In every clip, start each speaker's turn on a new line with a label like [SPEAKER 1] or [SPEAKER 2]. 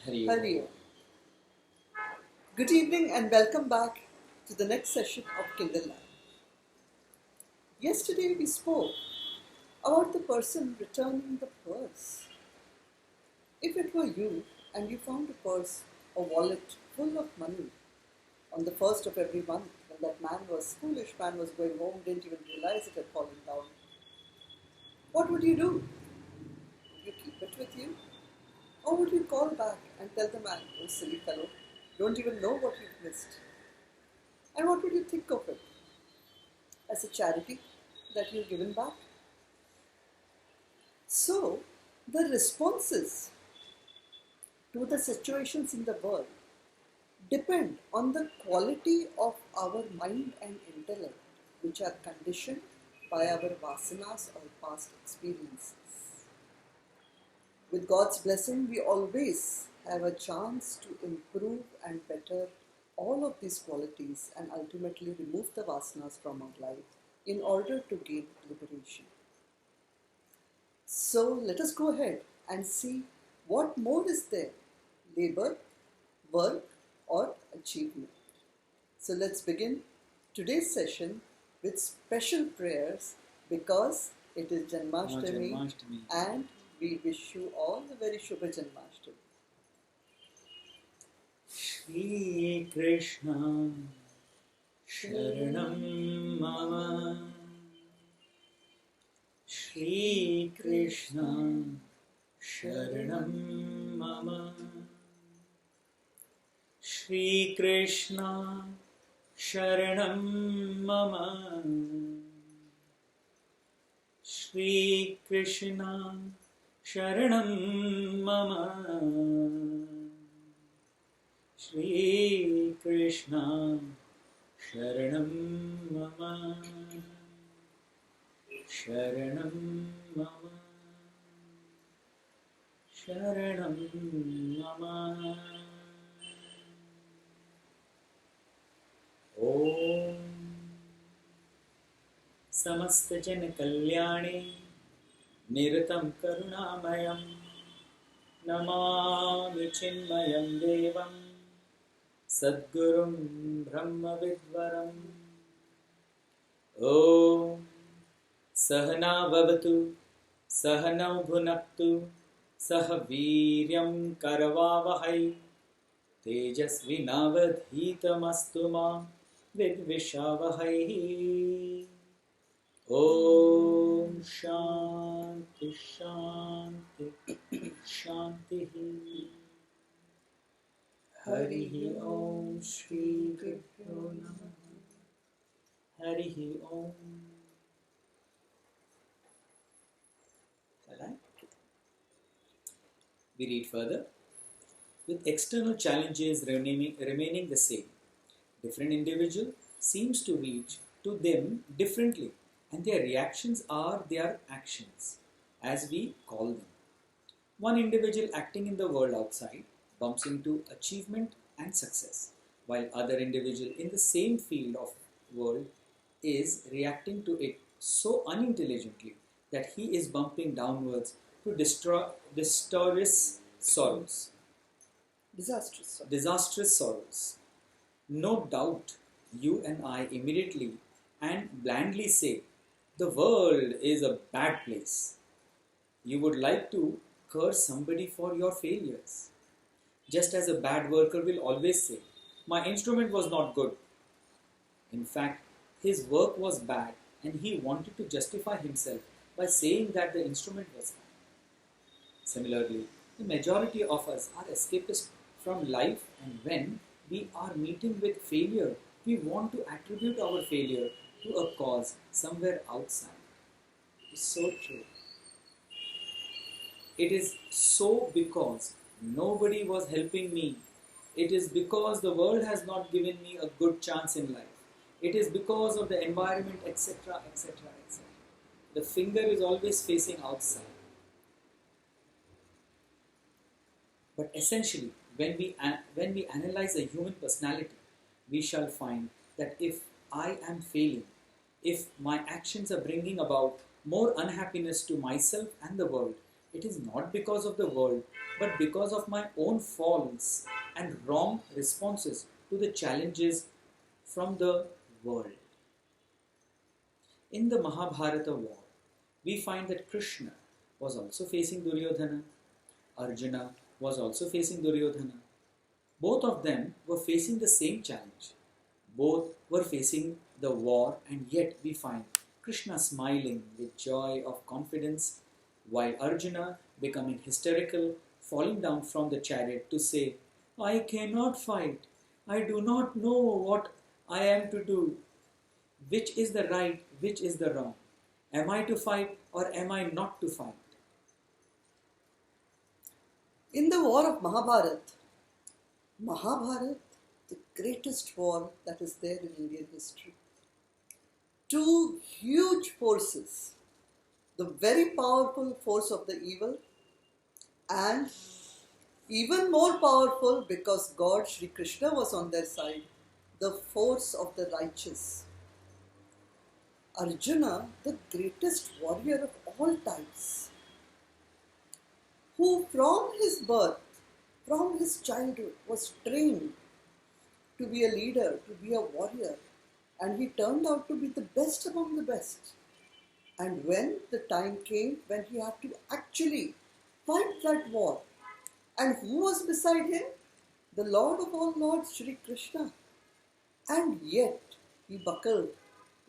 [SPEAKER 1] Hari
[SPEAKER 2] Hari Om. Good evening and welcome back to the next session of KINDLE. Yesterday we spoke about the person returning the purse. If it were you and you found a purse or wallet full of money on the first of every month when that foolish man was going home, didn't even realize it had fallen down, what would you do? Would you keep it with you? Or would you call back and tell the man, oh silly fellow, don't even know what you've missed? And what would you think of it? As a charity that you've given back? So, the responses to the situations in the world depend on the quality of our mind and intellect, which are conditioned by our vasanas or past experiences. With God's blessing, we always have a chance to improve and better all of these qualities and ultimately remove the vasanas from our life in order to gain liberation. So let us go ahead and see what more is there, labor, work or achievement. So let's begin today's session with special prayers because it is Janmashtami and we wish you all a very Shubha Janmashtami.
[SPEAKER 1] Shri Krishna Sharanam Mama Shri Krishna Sharanam Mama Shri Krishna Sharanam Mama Shri Krishna Sharanam Mama Shri Krishna Sharanam Mama Sharanam Mama Sharanam Mama Om Samasta Jana Kalyane Niratam Karunamayam Namami Chinmayam Devam Sadgurum Brahma Vidvaram Om Sahana Bhavatu Sahanau Bhunaktu Sahaviryam Karavavahai Tejasvinavadhitamastu ma Vidvishavahai Om Shanti Shanti Shanti Hari Om Shri Guru Namaha Hari Om. Alright. We read further. With external challenges remaining the same, different individual seems to reach to them differently, and their reactions are their actions, as we call them. One individual acting in the world outside bumps into achievement and success, while other individual in the same field of world is reacting to it so unintelligently that he is bumping downwards to disastrous sorrows. No doubt, you and I immediately and blandly say, the world is a bad place. You would like to curse somebody for your failures. Just as a bad worker will always say, my instrument was not good. In fact, his work was bad and he wanted to justify himself by saying that the instrument was bad. Similarly, the majority of us are escapists from life, and when we are meeting with failure, we want to attribute our failure to a cause somewhere outside. It's so true. It is so because nobody was helping me. It is because the world has not given me a good chance in life. It is because of the environment, etc., etc., etc. The finger is always facing outside. But essentially, when we analyze a human personality, we shall find that if I am failing, if my actions are bringing about more unhappiness to myself and the world, It is not because of the world, but because of my own faults and wrong responses to the challenges from the world. In the Mahabharata war, we find that Krishna was also facing Duryodhana, Arjuna was also facing Duryodhana. Both of them were facing the same challenge. Both were facing the war, and yet we find Krishna smiling with joy of confidence, while Arjuna becoming hysterical, falling down from the chariot to say, I cannot fight. I do not know what I am to do. Which is the right, which is the wrong? Am I to fight or am I not to fight?
[SPEAKER 2] In the war of Mahabharat, the greatest war that is there in Indian history. Two huge forces, the very powerful force of the evil and even more powerful because God Shri Krishna was on their side, the force of the righteous. Arjuna, the greatest warrior of all times, who from his birth, from his childhood, was trained to be a leader, to be a warrior, and he turned out to be the best among the best. And when the time came when he had to actually fight that war, and who was beside him? The Lord of all Lords, Shri Krishna. And yet he buckled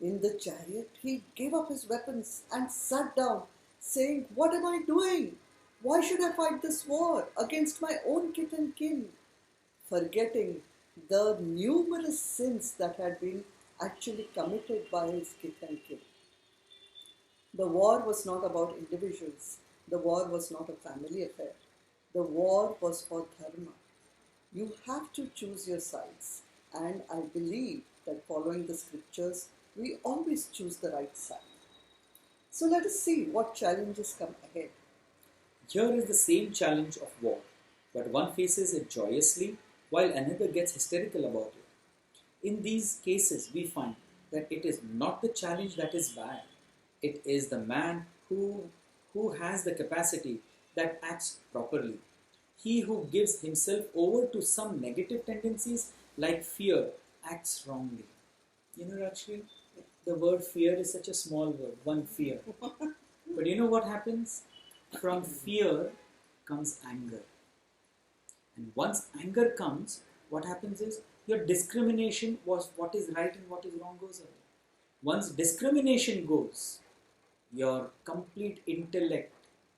[SPEAKER 2] in the chariot, he gave up his weapons and sat down, saying, what am I doing? Why should I fight this war against my own kith and kin? Forgetting the numerous sins that had been actually committed by his kith and kin. The war was not about individuals. The war was not a family affair. The war was for dharma. You have to choose your sides. And I believe that following the scriptures, we always choose the right side. So let us see what challenges come ahead.
[SPEAKER 1] Here is the same challenge of war, but one faces it joyously while another gets hysterical about it. In these cases, we find that it is not the challenge that is bad. It is the man who has the capacity that acts properly. He who gives himself over to some negative tendencies like fear acts wrongly. You know, Rajshree, the word fear is such a small word, one fear. But you know what happens? From fear comes anger. And once anger comes, what happens is your discrimination was what is right and what is wrong goes away. Once discrimination goes, your complete intellect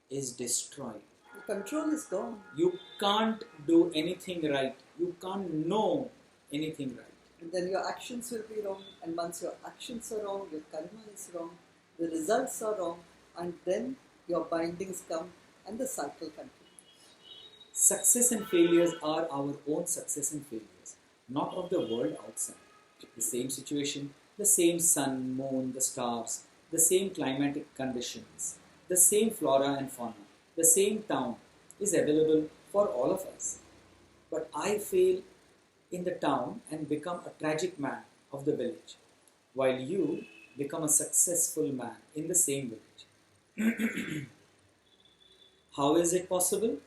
[SPEAKER 1] is destroyed.
[SPEAKER 2] The control is gone.
[SPEAKER 1] You can't do anything right. You can't know anything right.
[SPEAKER 2] And then your actions will be wrong. And once your actions are wrong, your karma is wrong, the results are wrong, and then your bindings come and the cycle continues.
[SPEAKER 1] Success and failures are our own success and failures, not of the world outside. The same situation, the same sun, moon, the stars, the same climatic conditions, the same flora and fauna, the same town is available for all of us. But I fail in the town and become a tragic man of the village, while you become a successful man in the same village. How is it possible?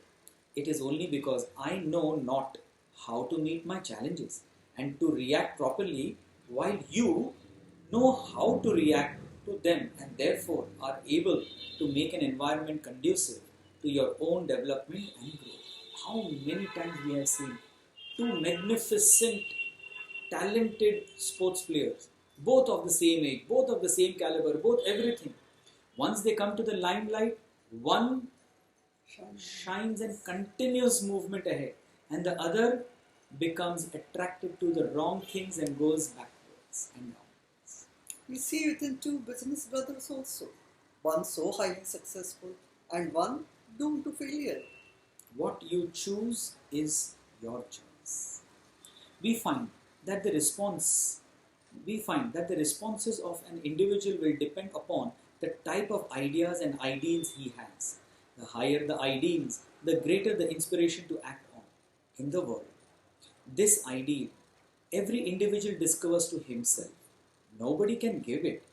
[SPEAKER 1] It is only because I know not how to meet my challenges and to react properly, while you know how to react to them and therefore are able to make an environment conducive to your own development and growth. How many times we have seen two magnificent, talented sports players, both of the same age, both of the same caliber, both everything. Once they come to the limelight, one shines and continuous movement ahead, and the other becomes attracted to the wrong things and goes backwards and downwards.
[SPEAKER 2] We see it in two business brothers also. One so highly successful and one doomed to failure.
[SPEAKER 1] What you choose is your choice. We find that the responses of an individual will depend upon the type of ideas and ideals he has. The higher the ideals, the greater the inspiration to act on in the world. This ideal, every individual discovers to himself. Nobody can give it.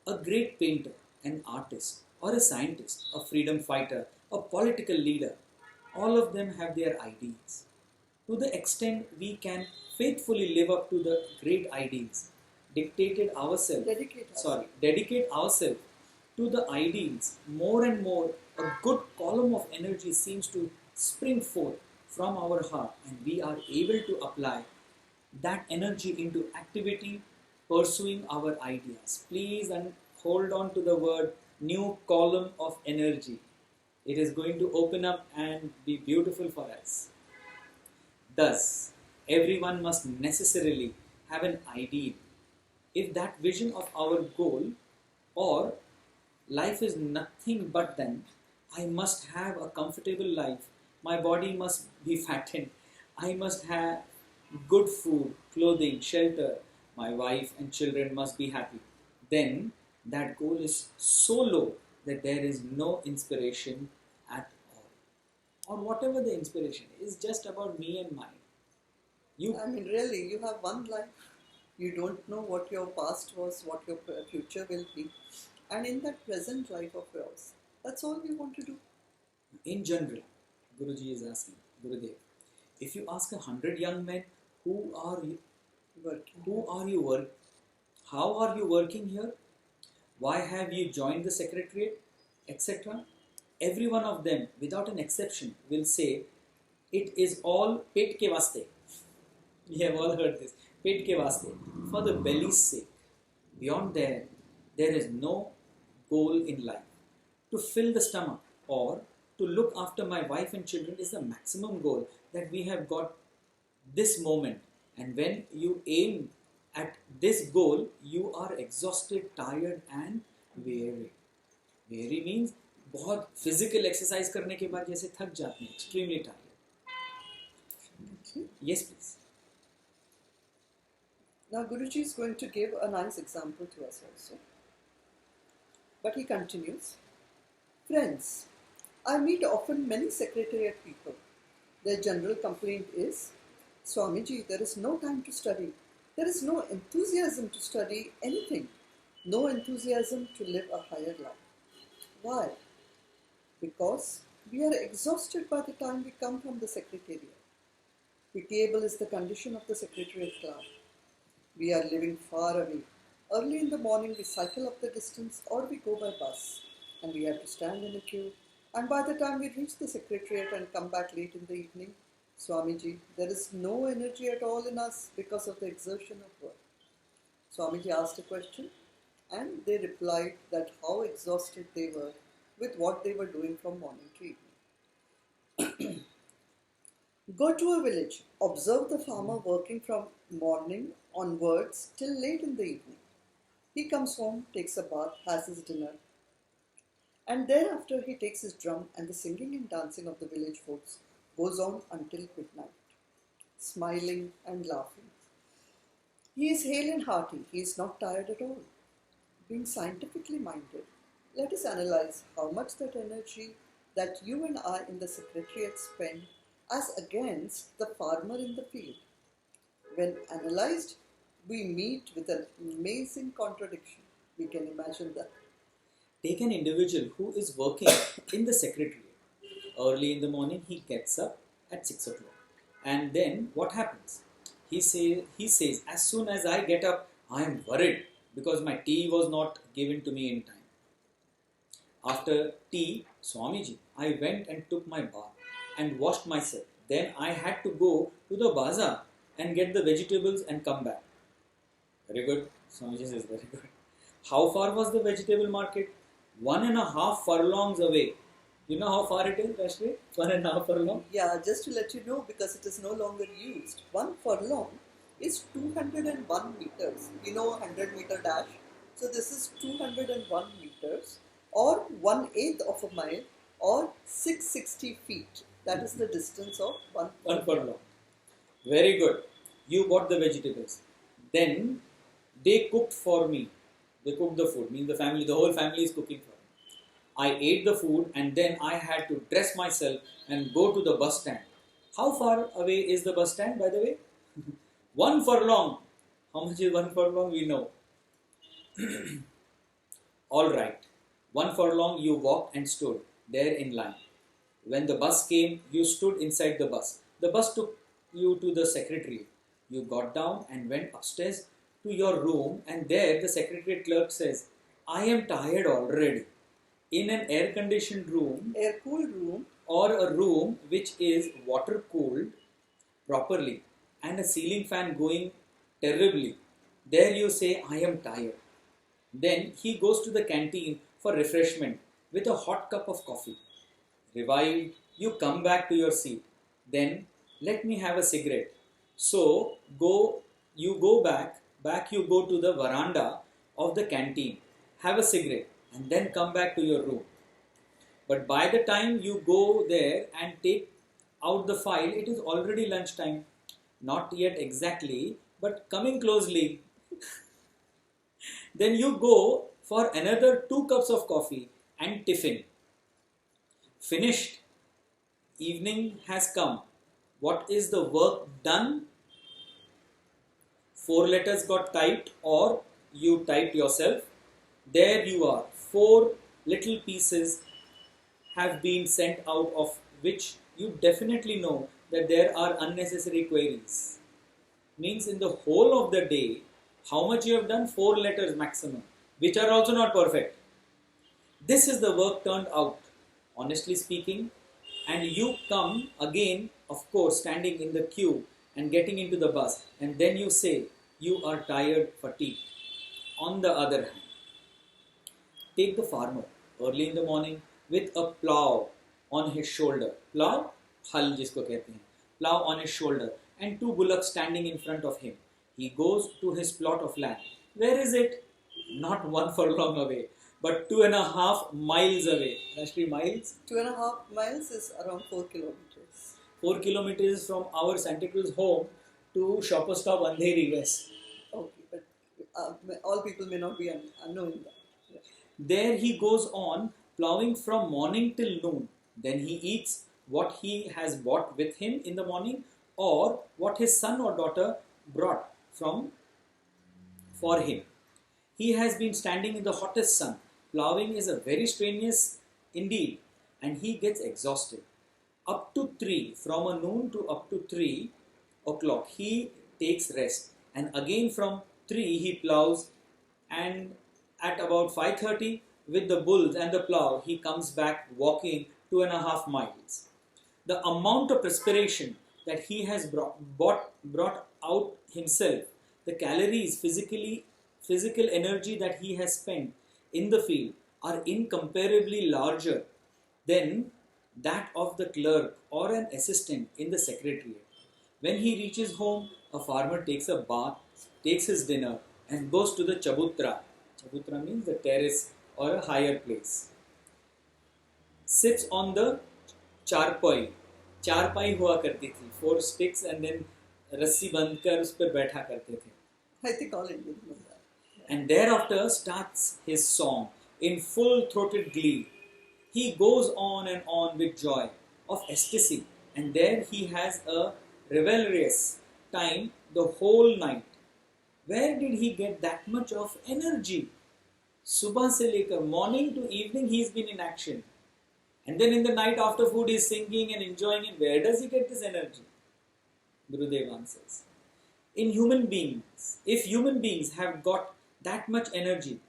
[SPEAKER 1] A great painter, an artist, or a scientist, a freedom fighter a political leader, all of them have their ideals. To the extent we can faithfully live up to the great ideals, dedicate ourselves to the ideals, more and more a good column of energy seems to spring forth from our heart, and we are able to apply that energy into activity, pursuing our ideas. Please and hold on to the word new column of energy. It is going to open up and be beautiful for us. Thus, everyone must necessarily have an ideal. If that vision of our goal or life is nothing but then, I must have a comfortable life, my body must be fattened, I must have good food, clothing, shelter, my wife and children must be happy, then that goal is so low that there is no inspiration at all. Or whatever the inspiration is, just about me and mine.
[SPEAKER 2] Really, you have one life. You don't know what your past was, what your future will be. And in that present life of yours, that's all you want to do.
[SPEAKER 1] In general, Guruji is asking, Gurudev, if you ask 100 young men, who are you working? How are you working here? Why have you joined the secretariat? Etc. Every one of them, without an exception, will say, it is all pet ke vaste. We have all heard this. Pet ke vaste. For the belly's sake. Beyond there is no goal in life. To fill the stomach or to look after my wife and children is the maximum goal that we have got this moment. And when you aim at this goal, you are exhausted, tired and weary. Weary means बहुत physical exercise करने के बाद जैसे थक जाते हैं, extremely tired. Yes, please.
[SPEAKER 2] Now Guruji is going to give a nice example to us also. But he continues, friends, I meet often many secretariat people. Their general complaint is, Swamiji, there is no time to study. There is no enthusiasm to study anything. No enthusiasm to live a higher life. Why? Because we are exhausted by the time we come from the secretariat. Pitiable is the condition of the secretariat club. We are living far away. Early in the morning we cycle up the distance or we go by bus and we have to stand in a queue, and by the time we reach the secretariat and come back late in the evening, Swamiji, there is no energy at all in us because of the exertion of work. Swamiji asked a question and they replied that how exhausted they were with what they were doing from morning to evening. Go to a village, observe the farmer working from morning onwards till late in the evening. He comes home, takes a bath, has his dinner, and thereafter he takes his drum and the singing and dancing of the village folks goes on until midnight, smiling and laughing. He is hale and hearty, he is not tired at all. Being scientifically minded, let us analyze how much that energy that you and I in the secretariat spend as against the farmer in the field. When analyzed, we meet with an amazing contradiction. We can imagine that.
[SPEAKER 1] Take an individual who is working in the secretariat. Early in the morning, he gets up at 6 o'clock. And then what happens? He says, as soon as I get up, I am worried because my tea was not given to me in time. After tea, Swamiji, I went and took my bath and washed myself. Then I had to go to the bazaar and get the vegetables and come back. Very good. Swamiji says, very good. How far was the vegetable market? 1.5 furlongs away. You know how far it is, Rajshree? 1.5 furlong?
[SPEAKER 2] Yeah, just to let you know, because it is no longer used. 1 furlong is 201 meters. You know 100 meter dash. So this is 201 meters or 1/8 of a mile or 660 feet. That is the distance of 1
[SPEAKER 1] furlong. Very good. You bought the vegetables. Then they cooked for me. They cooked the food. Means the whole family is cooking for me. I ate the food and then I had to dress myself and go to the bus stand. How far away is the bus stand, by the way? 1 furlong. How much is 1 furlong? We know. All right. 1 furlong you walked and stood there in line. When the bus came, you stood inside the bus. The bus took you to the secretariat. You got down and went upstairs to your room, and there the secretariat clerk says, I am tired already. In an air-conditioned room,
[SPEAKER 2] Air-cooled room,
[SPEAKER 1] or a room which is water-cooled properly, and a ceiling fan going terribly, there you say, I am tired. Then he goes to the canteen for refreshment with a hot cup of coffee. Revived, you come back to your seat. Then let me have a cigarette. So you go back you go to the veranda of the canteen, have a cigarette, and then come back to your room. But by the time you go there and take out the file, it is already lunchtime. Not yet exactly, but coming closely. Then you go for another 2 cups of coffee and tiffin. Finished. Evening has come. What is the work done? 4 letters got typed, or you typed yourself. There you are. 4 little pieces have been sent out, of which you definitely know that there are unnecessary queries. Means in the whole of the day, how much you have done? 4 letters maximum, which are also not perfect. This is the work turned out, honestly speaking, and you come again, of course, standing in the queue and getting into the bus, and then you say you are tired, fatigued. On the other hand, take the farmer early in the morning with a plow on his shoulder. Plow, hal jisko kehte hain. Plow on his shoulder and 2 bullocks standing in front of him. He goes to his plot of land. Where is it? Not 1 furlong away, but 2.5 miles away. Rajshree, miles?
[SPEAKER 2] 2.5 miles is around 4 kilometers.
[SPEAKER 1] 4 kilometers from our Santa Cruz home to Shopper Stop Andheri West.
[SPEAKER 2] Okay, but all people may not be unknowing that. Yeah.
[SPEAKER 1] There he goes on plowing from morning till noon. Then he eats what he has bought with him in the morning, or what his son or daughter brought for him. He has been standing in the hottest sun. Plowing is a very strenuous indeed, and he gets exhausted. Up to 3, from a noon to up to 3 o'clock, he takes rest. And again from 3 he plows, and at about 5:30 with the bulls and the plow, he comes back walking 2.5 miles. The amount of perspiration that he has brought out himself, the calories, physical energy that he has spent in the field are incomparably larger than that of the clerk or an assistant in the secretariat. When he reaches home, a farmer takes a bath, takes his dinner, and goes to the chabutra. Chabutra means the terrace or a higher place. Sits on the charpai. चारपाई हुआ करती थी, 4 sticks and then रस्सी बांधकर उस पर बैठा करते थे.
[SPEAKER 2] I think all Indians know that.
[SPEAKER 1] And thereafter starts his song in full-throated glee. He goes on and on with joy of ecstasy, and there he has a revelrious time the whole night. Where did he get that much of energy? Subah se lekar morning to evening he's been in action. And then in the night after food he's singing and enjoying it. Where does he get this energy? Gurudev answers. In human beings, if human beings have got that much energy,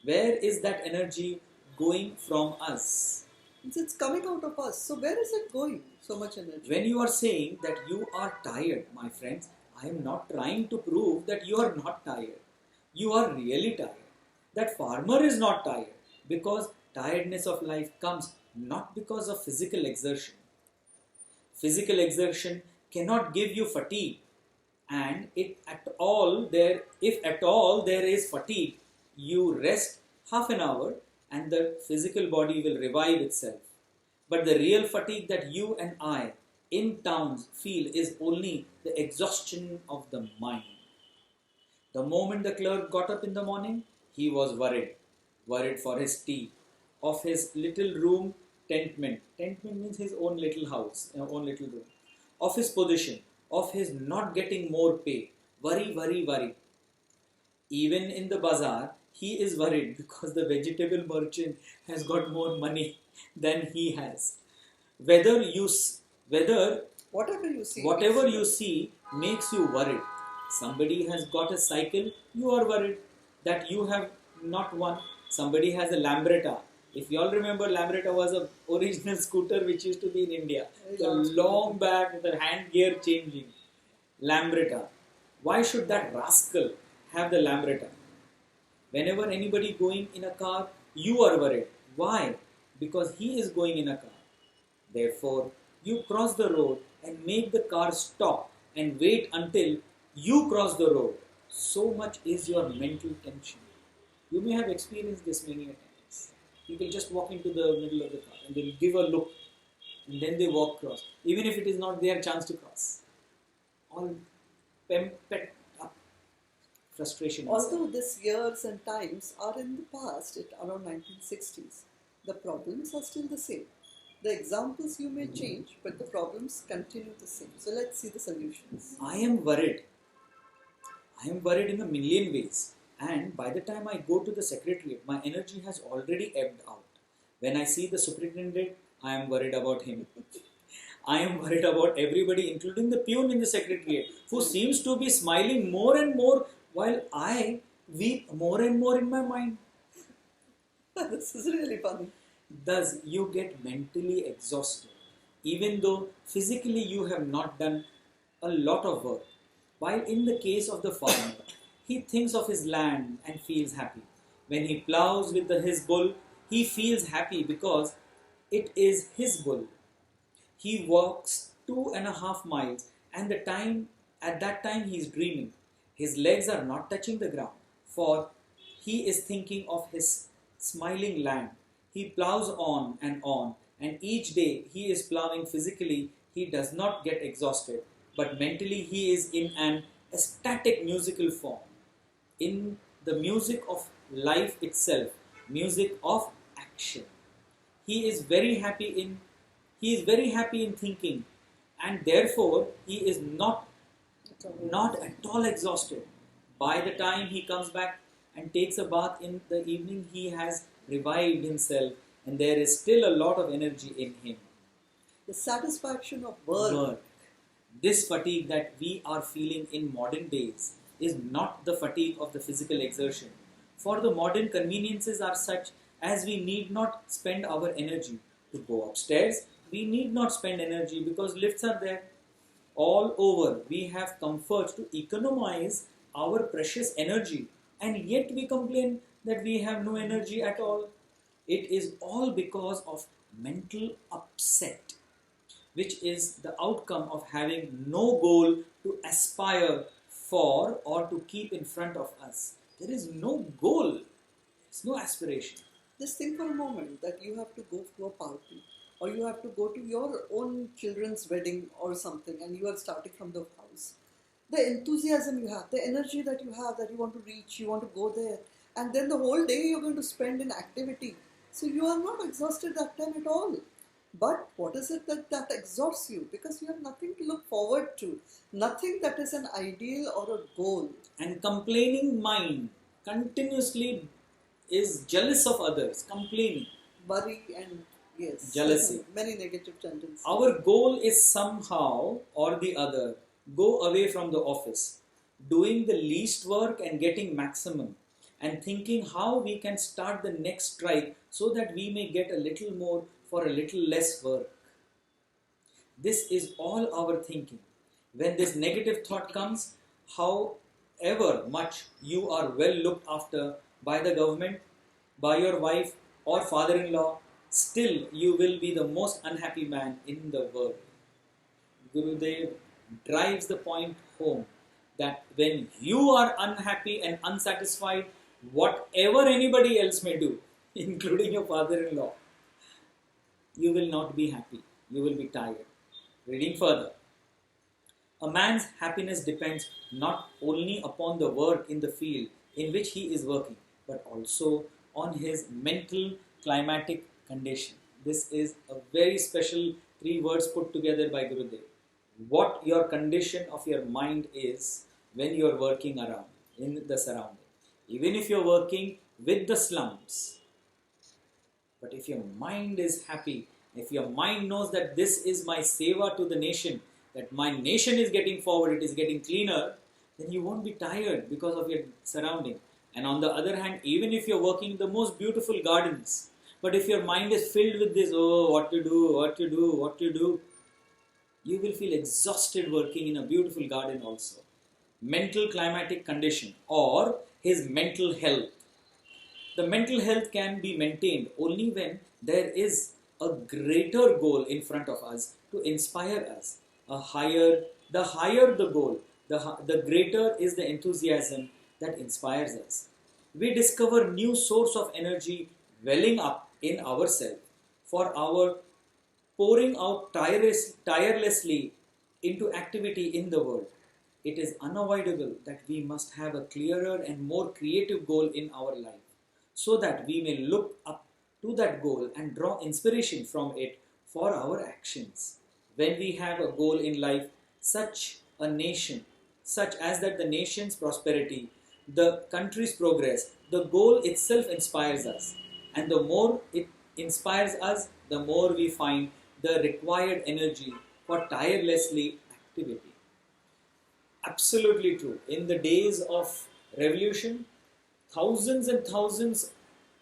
[SPEAKER 1] where is that energy going from us?
[SPEAKER 2] It's coming out of us. So where is it going? So much energy.
[SPEAKER 1] When you are saying that you are tired, my friends, I am not trying to prove that you are not tired. You are really tired. That farmer is not tired, because tiredness of life comes not because of physical exertion. Physical exertion cannot give you fatigue, and if at all there is fatigue, you rest half an hour and the physical body will revive itself. But the real fatigue that you and I in towns feel is only the exhaustion of the mind. The moment the clerk got up in the morning, he was worried for his tea, of his little room tentment. Tentment means his own little house, own little room. Of his position, of his not getting more pay. Worry. Even in the bazaar, he is worried because the vegetable merchant has got more money than he has. Whether you whether
[SPEAKER 2] Whatever you see.
[SPEAKER 1] whatever you see makes you worried. Somebody has got a cycle, you are worried that you have not one. Somebody has a Lambretta. If you all remember, Lambretta was a original scooter which used to be in India. The long back with the hand gear changing. Lambretta. Why should that rascal have the Lambretta? Whenever anybody going in a car, you are worried. Why? Because he is going in a car. Therefore, you cross the road and make the car stop and wait until you cross the road. So much is your mental tension. You may have experienced this many times. People just walk into the middle of the car and they'll give a look and then they walk across. Even if it is not their chance to cross. All pent up frustration.
[SPEAKER 2] Although these years and times are in the past, around 1960s, the problems are still the same. The examples you may change, but the problems continue the same. So let's see the solutions.
[SPEAKER 1] I am worried. I am worried in a million ways. And by the time I go to the secretariat, my energy has already ebbed out. When I see the superintendent, I am worried about him. I am worried about everybody, including the peon in the secretariat, who seems to be smiling more and more while I weep more and more in my mind.
[SPEAKER 2] This is really funny.
[SPEAKER 1] Thus, you get mentally exhausted, even though physically you have not done a lot of work. While in the case of the farmer, he thinks of his land and feels happy. When he plows with his bull, he feels happy because it is his bull. He walks 2.5 miles and at that time he is dreaming. His legs are not touching the ground, for he is thinking of his smiling land. He plows on, and each day he is plowing physically. He does not get exhausted, but mentally he is in an ecstatic musical form. In the music of life itself, music of action. He is very happy in thinking, and therefore he is not at all exhausted. By the time he comes back and takes a bath in the evening, he has revived himself and there is still a lot of energy in him.
[SPEAKER 2] The satisfaction of work.
[SPEAKER 1] This fatigue that we are feeling in modern days is not the fatigue of the physical exertion. For the modern conveniences are such as we need not spend our energy to go upstairs. We need not spend energy because lifts are there. All over, we have comfort to economize our precious energy, and yet we complain that we have no energy at all. It is all because of mental upset, which is the outcome of having no goal to aspire for or to keep in front of us. There is no goal, there's no aspiration.
[SPEAKER 2] Just think for a moment that you have to go to a party, or you have to go to your own children's wedding or something, and you are starting from the house. The enthusiasm you have, the energy that you have, that you want to reach, you want to go there, and then the whole day you're going to spend in activity. So you are not exhausted that time at all. But what is it that exhausts you? Because you have nothing to look forward to, nothing that is an ideal or a goal.
[SPEAKER 1] And complaining mind continuously is jealous of others, complaining.
[SPEAKER 2] Worry and yes,
[SPEAKER 1] jealousy.
[SPEAKER 2] Many negative tendencies.
[SPEAKER 1] Our goal is somehow or the other go away from the office, doing the least work and getting maximum, and thinking how we can start the next strike so that we may get a little more for a little less work. This is all our thinking. When this negative thought comes, however much you are well looked after by the government, by your wife or father-in-law, still you will be the most unhappy man in the world. Gurudev drives the point home that when you are unhappy and unsatisfied, whatever anybody else may do, including your father-in-law, you will not be happy. You will be tired. Reading further. A man's happiness depends not only upon the work in the field in which he is working, but also on his mental climatic condition. This is a very special 3 words put together by Gurudev. What your condition of your mind is when you are working around in the surrounding. Even if you are working with the slums, but if your mind is happy If your mind knows that this is my seva to the nation, that my nation is getting forward, it is getting cleaner, then you won't be tired because of your surrounding. And on the other hand, even if you're working in the most beautiful gardens, but if your mind is filled with this, oh, what to do, what to do, what to do, you will feel exhausted working in a beautiful garden also. Mental climatic condition or his mental health. The mental health can be maintained only when there is a greater goal in front of us to inspire us. The higher the goal, the greater is the enthusiasm that inspires us. We discover new source of energy welling up in ourselves for our pouring out tirelessly into activity in the world. It is unavoidable that we must have a clearer and more creative goal in our life so that we may look up to that goal and draw inspiration from it for our actions. When we have a goal in life, such as that the nation's prosperity, the country's progress, the goal itself inspires us. And the more it inspires us, the more we find the required energy for tirelessly activity. Absolutely true. In the days of revolution, thousands and thousands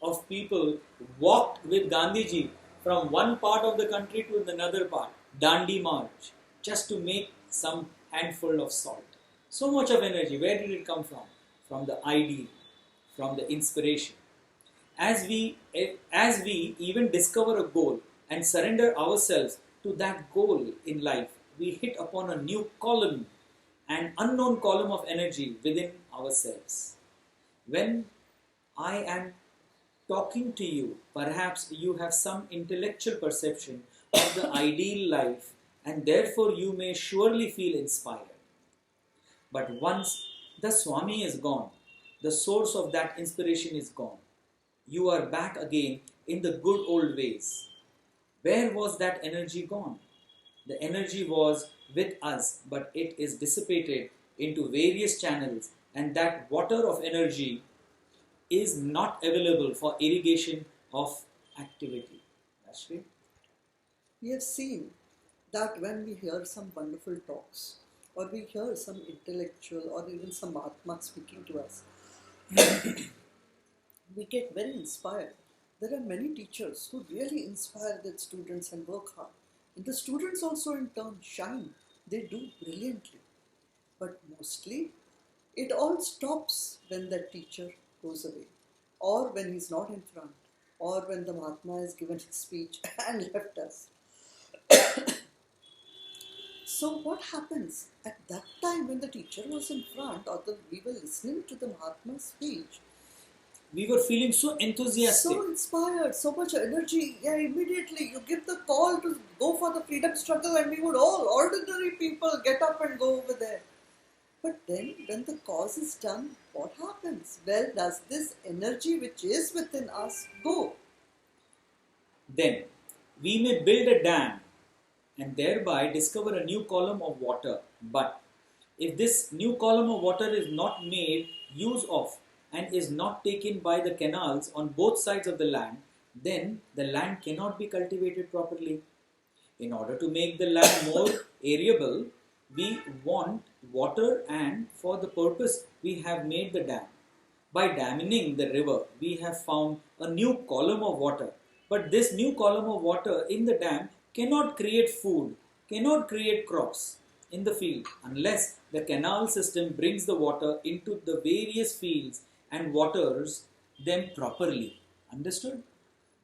[SPEAKER 1] of people walked with Gandhiji from one part of the country to another part, Dandi March, just to make some handful of salt. So much of energy, where did it come from? From the ideal, from the inspiration. As we even discover a goal and surrender ourselves to that goal in life, we hit upon a new column, an unknown column of energy within ourselves. When I am talking to you, perhaps you have some intellectual perception of the ideal life and therefore you may surely feel inspired. But once the Swami is gone, the source of that inspiration is gone. You are back again in the good old ways. Where was that energy gone? The energy was with us, but it is dissipated into various channels, and that water of energy is not available for irrigation of activity. Rajshree?
[SPEAKER 2] We have seen that when we hear some wonderful talks, or we hear some intellectual or even some Mahatma speaking to us, we get very inspired. There are many teachers who really inspire their students and work hard. And the students also in turn shine. They do brilliantly. But mostly, it all stops when that teacher goes away, or when he's not in front, or when the Mahatma has given his speech and left us. So what happens at that time when the teacher was in front, or we were listening to the Mahatma's speech?
[SPEAKER 1] We were feeling so enthusiastic.
[SPEAKER 2] So inspired, so much energy. Yeah, immediately you give the call to go for the freedom struggle and we would all, ordinary people, get up and go over there. But then when the cause is done, what happens? Well, does this energy which is within us go?
[SPEAKER 1] Then we may build a dam and thereby discover a new column of water. But if this new column of water is not made use of and is not taken by the canals on both sides of the land, then the land cannot be cultivated properly. In order to make the land more arable, we want water, and for the purpose we have made the dam. By damming the river, we have found a new column of water. But this new column of water in the dam cannot create food, cannot create crops in the field unless the canal system brings the water into the various fields and waters them properly. Understood?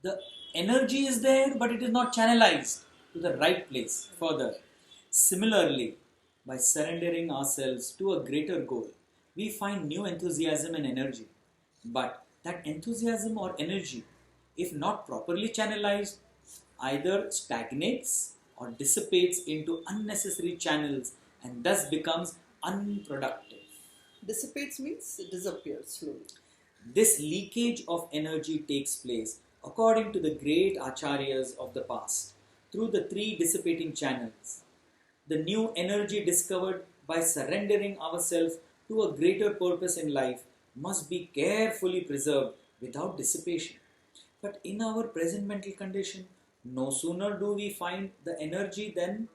[SPEAKER 1] The energy is there, but it is not channelized to the right place further. Similarly, by surrendering ourselves to a greater goal, we find new enthusiasm and energy. But that enthusiasm or energy, if not properly channelized, either stagnates or dissipates into unnecessary channels and thus becomes unproductive.
[SPEAKER 2] Dissipates means it disappears slowly.
[SPEAKER 1] This leakage of energy takes place, according to the great acharyas of the past, through the three dissipating channels. The new energy discovered by surrendering ourselves to a greater purpose in life must be carefully preserved without dissipation. But in our present mental condition, No sooner do we find the energy than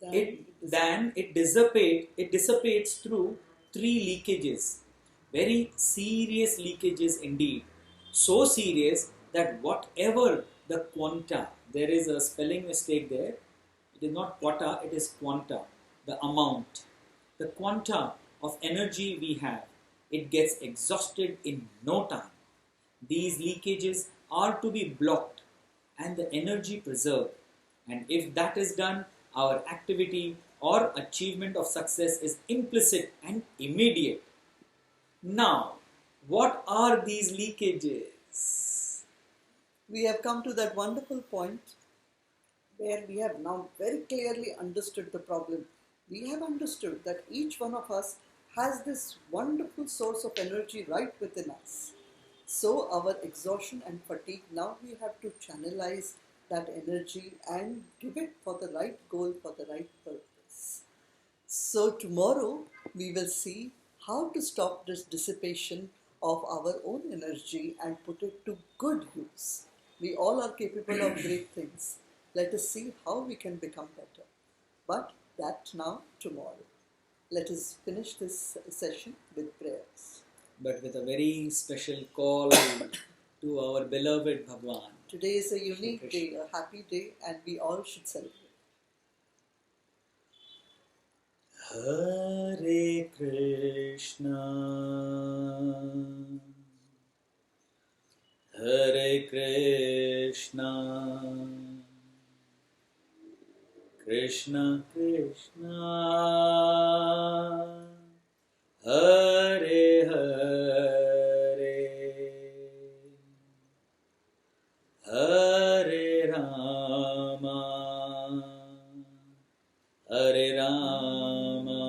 [SPEAKER 2] Then
[SPEAKER 1] it dissipates through three leakages, very serious leakages indeed, so serious that whatever the quanta, there is a spelling mistake there, it is not quota, it is quanta, the amount, the quanta of energy we have, it gets exhausted in no time. These leakages are to be blocked and the energy preserved. And if that is done, our activity or achievement of success is implicit and immediate. Now, what are these leakages?
[SPEAKER 2] we have come to that wonderful point where we have now very clearly understood the problem. We have understood that each one of us has this wonderful source of energy right within us. So, our exhaustion and fatigue, now we have to channelize that energy and give it for the right goal, for the right purpose. So, tomorrow we will see how to stop this dissipation of our own energy and put it to good use. We all are capable of great things. Let us see how we can become better. But that now tomorrow. Let us finish this session with prayers.
[SPEAKER 1] But with a very special call to our beloved Bhagwan.
[SPEAKER 2] Today is a unique day, a happy day, and we all should celebrate.
[SPEAKER 1] Hare Krishna, Hare Krishna, Krishna Krishna, Hare Hare, Hare Rama, Hare Rama,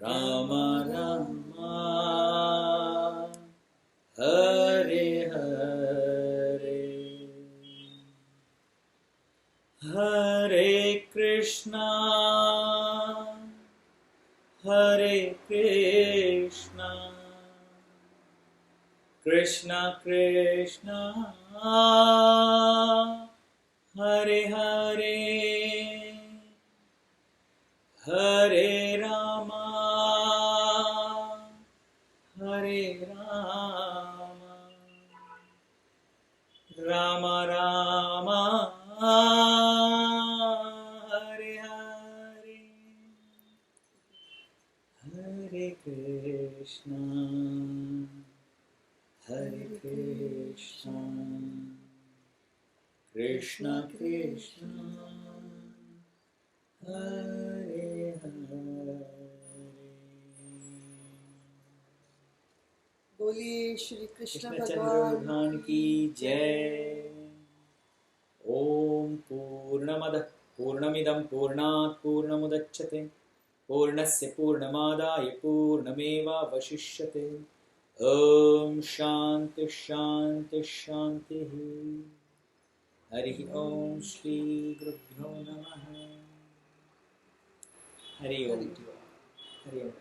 [SPEAKER 1] Rama Rama, Hare Hare, Hare Krishna, Hare Krishna, Krishna Krishna, Hare Hare, Hare Rama, Hare Rama, Rama Rama, Hare Hare, Hare Krishna, Hare Krishna, Krishna Krishna, Hare Hare.
[SPEAKER 2] बोलिए श्री कृष्ण
[SPEAKER 1] कृष्णचंद्र
[SPEAKER 2] भगवान
[SPEAKER 1] भगवान की जय। ओम पूर्णमदः पूर्णमिदं पूर्णात् पूर्णमुदच्यते पूर्णस्य पूर्णमादाय पूर्णमेवावशिष्यते। ओम शांति शांति शांति। हरि ओम श्री गुरुभ्यो नमः। हरि ओम। हरि ओम।